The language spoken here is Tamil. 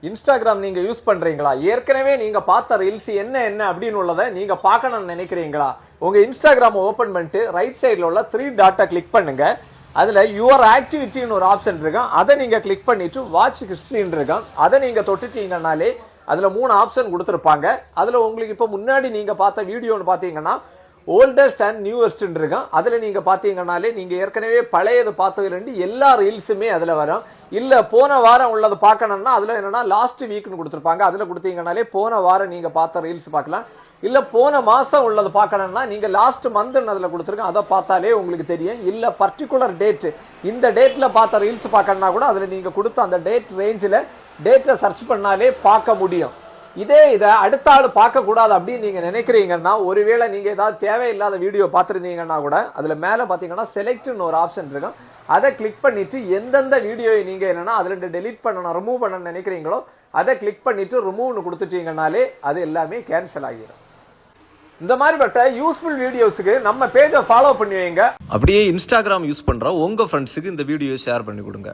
இன்ஸ்டாகிராம் நீங்க யூஸ் பண்றீங்களா? ஏற்கனவே நீங்க பார்த்த ரீல்ஸ் என்ன என்ன அப்படின்னு உள்ளதை நீங்க பார்க்கணும்னு நினைக்கிறீங்களா? உங்க இன்ஸ்டாகிராம் ஓபன் பண்ணிட்டு ரைட் சைடுல உள்ள 3 டாட்டை கிளிக் பண்ணுங்க. அதுல யுவர் ஆக்டிவிட்டின்னு ஒரு ஆப்ஷன் இருக்கும். அதை நீங்க கிளிக் பண்ணிட்டு வாட்ச் ஹிஸ்டரின்னு இருக்கும். அதை நீங்க தொட்டுட்டீங்கன்னாலே அதுல 3 ஆப்ஷன் கொடுத்துருப்பாங்க. அதுல உங்களுக்கு இப்ப முன்னாடி நீங்க பார்த்த வீடியோன்னு பாத்தீங்கன்னா ஓல்டஸ்ட் அண்ட் நியூவஸ்ட் இருக்கும். அதுல நீங்க பாத்தீங்கன்னாலே நீங்க ஏற்கனவே பழையது பார்த்ததுல இருந்து எல்லா ரீல்ஸுமே அதுல வரும். இல்ல போன வாரம் உள்ளது பார்க்கணும்னா அதுல என்னன்னா லாஸ்ட் வீக்னு கொடுத்துருப்பாங்க. அதுல கொடுத்தீங்கன்னாலே போன வாரம் நீங்க பார்த்த ரீல்ஸ் பார்க்கலாம். இல்ல போன மாசம் உள்ளது பார்க்கணும்னா நீங்க லாஸ்ட் மந்த்னு அதுல கொடுத்துருக்கோம். அதை பார்த்தாலே உங்களுக்கு தெரியும். இல்ல பர்டிகுலர் டேட், இந்த டேட்ல பார்த்த ரீல்ஸ் பார்க்கணும்னா கூட அதுல நீங்க கொடுத்த அந்த டேட் ரேஞ்சில் டேட்டை சர்ச் பண்ணாலே பார்க்க முடியும். இதை அடுத்த ஆள் பார்க்க கூடாது அப்படின்னு நீங்க நினைக்கிறீங்கன்னா, ஒருவேளை நீங்க ஏதாவது தேவையில்லாத வீடியோ பார்த்துருந்தீங்கன்னா கூட அதுல மேல பாத்தீங்கன்னா செலக்ட்னு ஒரு ஆப்ஷன் இருக்கும். அதை கிளிக் பண்ணிட்டு எந்தெந்த வீடியோவை நீங்க என்னன்னா அதுல டெலீட் பண்ணணும், ரிமூவ் பண்ணணும்னு நினைக்கிறீங்களோ அதை கிளிக் பண்ணிட்டு ரிமூவ்னு கொடுத்துட்டீங்கன்னாலே அது எல்லாமே கேன்சல் ஆகிடும். இந்த மாதிரிப்பட்ட யூஸ்ஃபுல் வீடியோஸுக்கு நம்ம பேஜை ஃபாலோ பண்ணி வைங்க. அப்படியே இன்ஸ்டாகிராம் யூஸ் பண்ற உங்க ஃப்ரெண்ட்ஸுக்கு இந்த வீடியோ ஷேர் பண்ணி கொடுங்க.